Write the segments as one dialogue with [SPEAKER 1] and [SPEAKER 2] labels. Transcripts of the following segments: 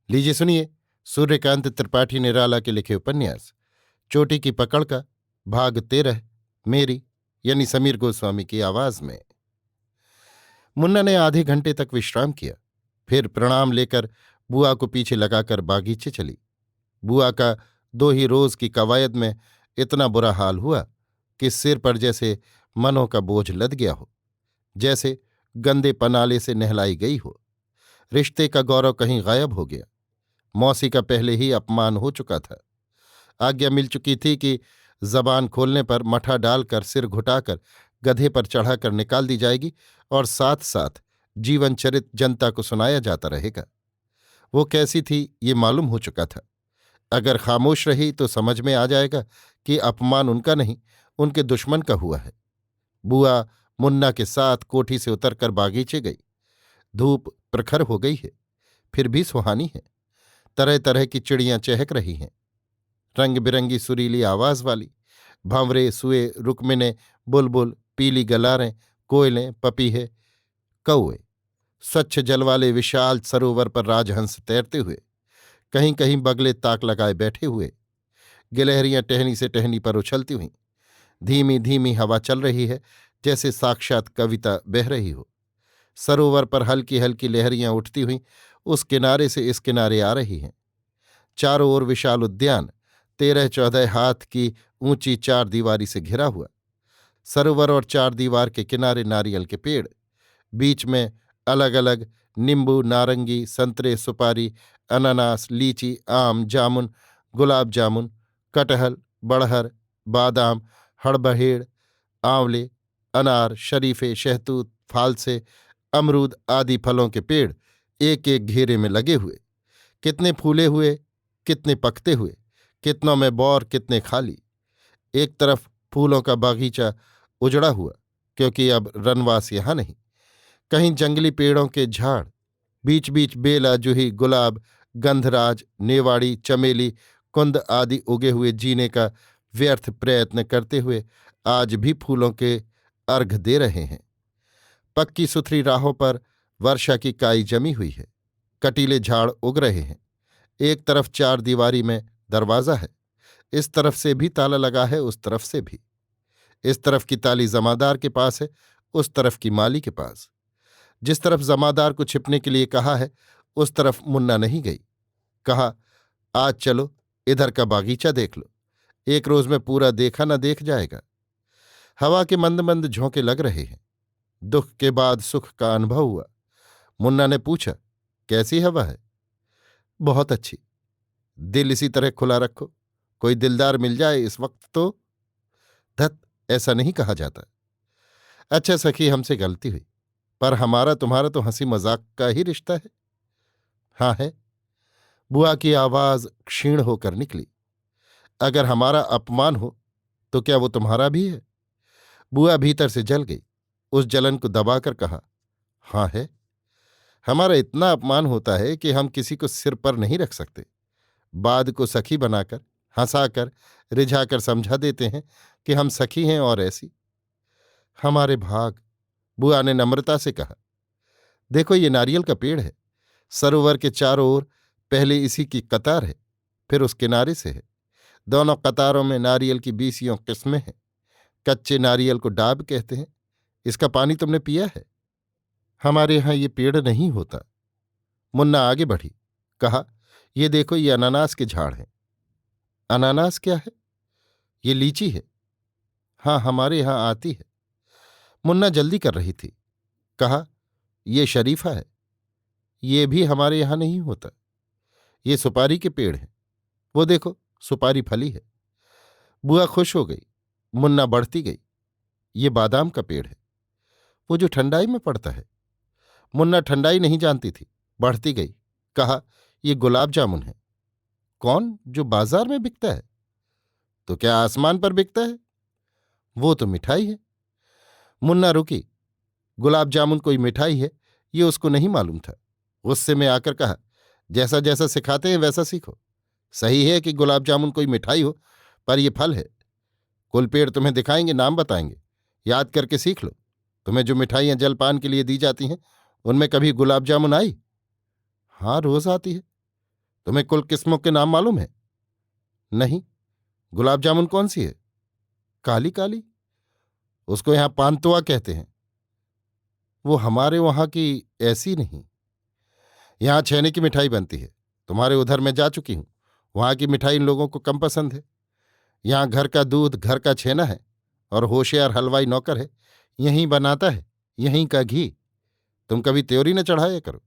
[SPEAKER 1] लीजिए सुनिए सूर्यकांत त्रिपाठी निराला के लिखे उपन्यास चोटी की पकड़ का भाग 13 मेरी यानी समीर गोस्वामी की आवाज में। मुन्ना ने आधे घंटे तक विश्राम किया, फिर प्रणाम लेकर बुआ को पीछे लगाकर बागीचे चली। बुआ का 2 ही रोज की कवायद में इतना बुरा हाल हुआ कि सिर पर जैसे मनों का बोझ लद गया हो, जैसे गंदे पनाले से नहलाई गई हो। रिश्ते का गौरव कहीं गायब हो गया। मौसी का पहले ही अपमान हो चुका था। आज्ञा मिल चुकी थी कि जबान खोलने पर मठा डालकर सिर घुटाकर गधे पर चढ़ाकर निकाल दी जाएगी और साथ साथ जीवन चरित जनता को सुनाया जाता रहेगा। वो कैसी थी ये मालूम हो चुका था। अगर खामोश रही तो समझ में आ जाएगा कि अपमान उनका नहीं, उनके दुश्मन का हुआ है। बुआ मुन्ना के साथ कोठी से उतरकर बागीचे गई। धूप प्रखर हो गई है, फिर भी सुहानी है। तरह तरह की चिड़ियां चहक रही हैं, रंग बिरंगी सुरीली आवाज वाली। भंवरे, सुए, रुकमिने, बुलबुल, पीली गलारें, कोयलें, पपीहे, कौए। स्वच्छ जल वाले विशाल सरोवर पर राजहंस तैरते हुए, कहीं कहीं बगले ताक लगाए बैठे हुए। गिलहरियां टहनी से टहनी पर उछलती हुई। धीमी धीमी हवा चल रही है, जैसे साक्षात कविता बह रही हो। सरोवर पर हल्की हल्की लहरियां उठती हुई उस किनारे से इस किनारे आ रही हैं। चारों ओर विशाल उद्यान 13-14 हाथ की ऊंची 4 दीवारी से घिरा हुआ। सरोवर और 4 दीवार के किनारे नारियल के पेड़, बीच में अलग अलग नींबू, नारंगी, संतरे, सुपारी, अनानास, लीची, आम, जामुन, गुलाब जामुन, कटहल, बड़हर, बादाम, हड़बहेड़, आंवले, अनार, शरीफे, शहतूत, फालसे, अमरूद आदि फलों के पेड़ एक एक घेरे में लगे हुए। कितने फूले हुए, कितने पकते हुए, कितनों में बौर, कितने खाली। एक तरफ फूलों का बागीचा उजड़ा हुआ, क्योंकि अब रनवास यहां नहीं। कहीं जंगली पेड़ों के झाड़, बीच बीच बेला, जूही, गुलाब, गंधराज, नेवाड़ी, चमेली, कुंद आदि उगे हुए जीने का व्यर्थ प्रयत्न करते हुए आज भी फूलों के अर्घ दे रहे हैं। पक्की सुथरी राहों पर वर्षा की काई जमी हुई है। कटीले झाड़ उग रहे हैं। एक तरफ 4 दीवारी में दरवाज़ा है, इस तरफ से भी ताला लगा है, उस तरफ से भी। इस तरफ की ताली जमादार के पास है, उस तरफ की माली के पास। जिस तरफ जमादार को छिपने के लिए कहा है, उस तरफ मुन्ना नहीं गई। कहा, आज चलो इधर का बागीचा देख लो, एक रोज में पूरा देखा न देख जाएगा। हवा के मंद मंद झोंके लग रहे हैं। दुख के बाद सुख का अनुभव हुआ। मुन्ना ने पूछा, कैसी हवा है? बहुत अच्छी। दिल इसी तरह खुला रखो, कोई दिलदार मिल जाए इस वक्त तो। धत, ऐसा नहीं कहा जाता। अच्छा सखी, हमसे गलती हुई, पर हमारा तुम्हारा तो हंसी मजाक का ही रिश्ता है। हाँ है। बुआ की आवाज क्षीण होकर निकली। अगर हमारा अपमान हो तो क्या वो तुम्हारा भी है? बुआ भीतर से जल गई। उस जलन को दबाकर कहा, हाँ है। हमारा इतना अपमान होता है कि हम किसी को सिर पर नहीं रख सकते। बाद को सखी बनाकर, हंसाकर, रिझाकर समझा देते हैं कि हम सखी हैं और ऐसी। हमारे भाग, बुआ ने नम्रता से कहा। देखो, ये नारियल का पेड़ है। सरोवर के चारों ओर पहले इसी की कतार है, फिर उस किनारे से है। दोनों कतारों में नारियल की 20 किस्में हैं। कच्चे नारियल को डाब कहते हैं। इसका पानी तुमने पिया है? हमारे यहां ये पेड़ नहीं होता। मुन्ना आगे बढ़ी, कहा, ये देखो, ये अनानास के झाड़ हैं। अनानास क्या है? ये लीची है। हाँ, हमारे यहां आती है। मुन्ना जल्दी कर रही थी। कहा, ये शरीफा है। ये भी हमारे यहां नहीं होता। ये सुपारी के पेड़ हैं। वो देखो, सुपारी फली है। बुआ खुश हो गई। मुन्ना बढ़ती गई। ये बादाम का पेड़ है, वो जो ठंडाई में पड़ता है। मुन्ना ठंडाई नहीं जानती थी, बढ़ती गई। कहा, ये गुलाब जामुन है। कौन? जो बाजार में बिकता है? तो क्या आसमान पर बिकता है? वो तो मिठाई है। मुन्ना रुकी। गुलाब जामुन कोई मिठाई है, ये उसको नहीं मालूम था। गुस्से में आकर कहा, जैसा जैसा सिखाते हैं वैसा सीखो। सही है कि गुलाब जामुन कोई मिठाई हो, पर यह फल है। कुल पेड़ तुम्हें दिखाएंगे, नाम बताएंगे, याद करके सीख लो। तुम्हें जो मिठाइयां जलपान के लिए दी जाती हैं, उनमें कभी गुलाब जामुन आई? हाँ, रोज आती है। तुम्हें कुल किस्मों के नाम मालूम है? नहीं। गुलाब जामुन कौन सी है? काली काली। उसको यहां पानतुआ कहते हैं। वो हमारे वहां की ऐसी नहीं। यहां छेने की मिठाई बनती है। तुम्हारे उधर मैं जा चुकी हूं। वहां की मिठाई इन लोगों को कम पसंद है। यहां घर का दूध, घर का छेना है, और होशियार हलवाई नौकर है, यहीं बनाता है, यहीं का घी। तुम कभी त्योरी न चढ़ाया करो।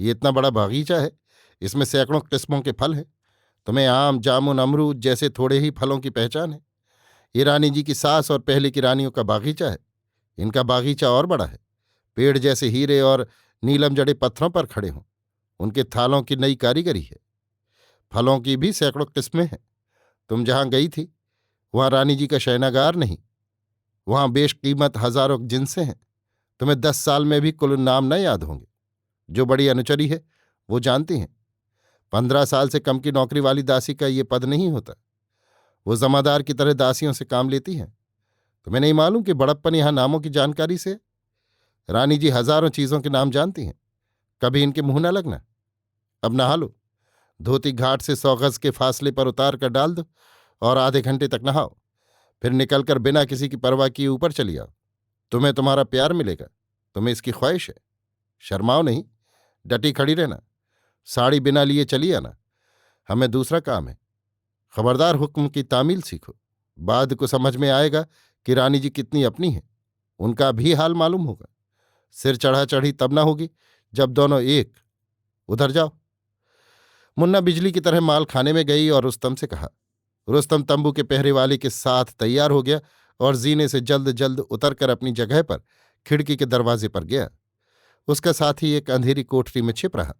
[SPEAKER 1] ये इतना बड़ा बागीचा है, इसमें सैकड़ों किस्मों के फल हैं। तुम्हें आम, जामुन, अमरूद जैसे थोड़े ही फलों की पहचान है। ये रानी जी की सास और पहले की रानियों का बागीचा है। इनका बागीचा और बड़ा है। पेड़ जैसे हीरे और नीलम जड़े पत्थरों पर खड़े हों। उनके थालों की नई कारीगरी है। फलों की भी सैकड़ों किस्में हैं। तुम जहां गई थी वहां रानी जी का शयनागार नहीं। वहां बेशकीमत हजारों जिनसे हैं। तुम्हें 10 साल में भी कुल नाम न याद होंगे। जो बड़ी अनुचरी है वो जानती हैं। 15 साल से कम की नौकरी वाली दासी का ये पद नहीं होता। वो जमादार की तरह दासियों से काम लेती हैं। तुम्हें नहीं मालूम कि बड़प्पन यहां नामों की जानकारी से है? रानी जी हजारों चीजों के नाम जानती हैं। कभी इनके मुंह न लगना। अब नहा लो। धोती घाट से 100 गज के फासले पर उतार कर डाल दो और आधे घंटे तक नहाओ। फिर निकलकर बिना किसी की परवाह किए ऊपर चली आओ। तुम्हें तुम्हारा प्यार मिलेगा। तुम्हें इसकी ख्वाहिश है। शर्माओ नहीं, डटी खड़ी रहना। साड़ी बिना लिए चली आना। हमें दूसरा काम है। खबरदार, हुक्म की तामील सीखो। बाद को समझ में आएगा कि रानी जी कितनी अपनी हैं। उनका भी हाल मालूम होगा। सिर चढ़ा चढ़ी तब न होगी जब दोनों एक। उधर जाओ। मुन्ना बिजली की तरह माल खाने में गई और रुस्तम से कहा। रुस्तम तंबू के पहरे वाले के साथ तैयार हो गया और जीने से जल्द जल्द उतरकर अपनी जगह पर खिड़की के दरवाजे पर गया। उसका साथी एक अंधेरी कोठरी में छिप रहा।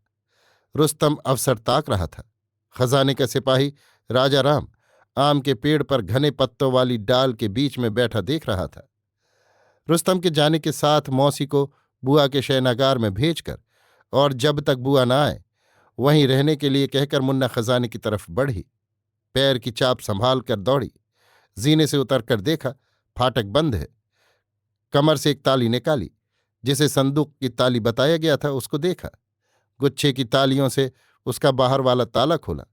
[SPEAKER 1] रुस्तम अवसर ताक रहा था। खजाने का सिपाही राजा राम आम के पेड़ पर घने पत्तों वाली डाल के बीच में बैठा देख रहा था। रुस्तम के जाने के साथ मौसी को बुआ के शयनागार में भेजकर और जब तक बुआ न आए वहीं रहने के लिए कहकर मुन्ना खजाने की तरफ बढ़ी। पैर की चाप संभाल कर दौड़ी। जीने से उतरकर देखा फाटक बंद है। कमर से एक ताली निकाली। जिसे संदूक की ताली बताया गया था उसको देखा। गुच्छे की तालियों से उसका बाहर वाला ताला खोला,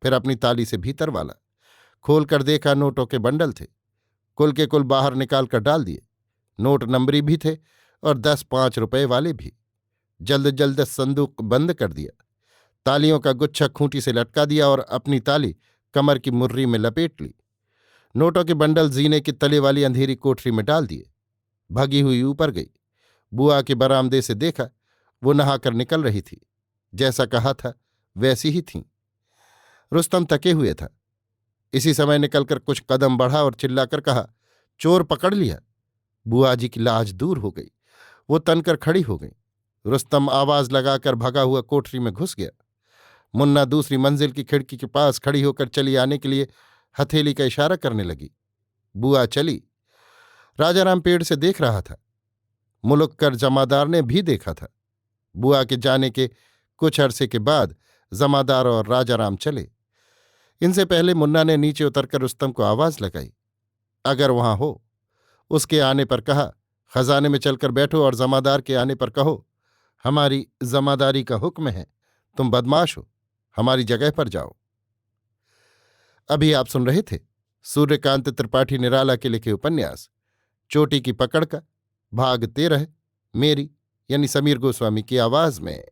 [SPEAKER 1] फिर अपनी ताली से भीतर वाला खोलकर देखा। नोटों के बंडल थे। कुल के कुल बाहर निकाल कर डाल दिए। नोट नंबरी भी थे और 10 5 रुपए वाले भी। जल्द जल्द संदूक बंद कर दिया। तालियों का गुच्छा खूंटी से लटका दिया और अपनी ताली कमर की मुर्री में लपेट ली। नोटों के बंडल जीने की तले वाली अंधेरी कोठरी में डाल दिए। भगी हुई ऊपर गई। बुआ के बरामदे से देखा, वो नहाकर निकल रही थी। जैसा कहा था वैसी ही थीं। रुस्तम तके हुए था। इसी समय निकलकर कुछ कदम बढ़ा और चिल्लाकर कहा, चोर पकड़ लिया। बुआ जी की लाज दूर हो गई। वो तनकर खड़ी हो गई। रुस्तम आवाज लगाकर भगा हुआ कोठरी में घुस गया। मुन्ना दूसरी मंजिल की खिड़की के पास खड़ी होकर चली आने के लिए हथेली का इशारा करने लगी। बुआ चली। राजाराम पेड़ से देख रहा था। मुलुक कर जमादार ने भी देखा था। बुआ के जाने के कुछ अरसे के बाद जमादार और राजाराम चले। इनसे पहले मुन्ना ने नीचे उतरकर रुस्तम को आवाज लगाई। अगर वहां हो उसके आने पर कहा, खजाने में चलकर बैठो और जमादार के आने पर कहो, हमारी जमादारी का हुक्म है, तुम बदमाश हो, हमारी जगह पर जाओ। अभी आप सुन रहे थे सूर्यकांत त्रिपाठी निराला के लिखे उपन्यास चोटी की पकड़ का भाग 13, मेरी यानी समीर गोस्वामी की आवाज में।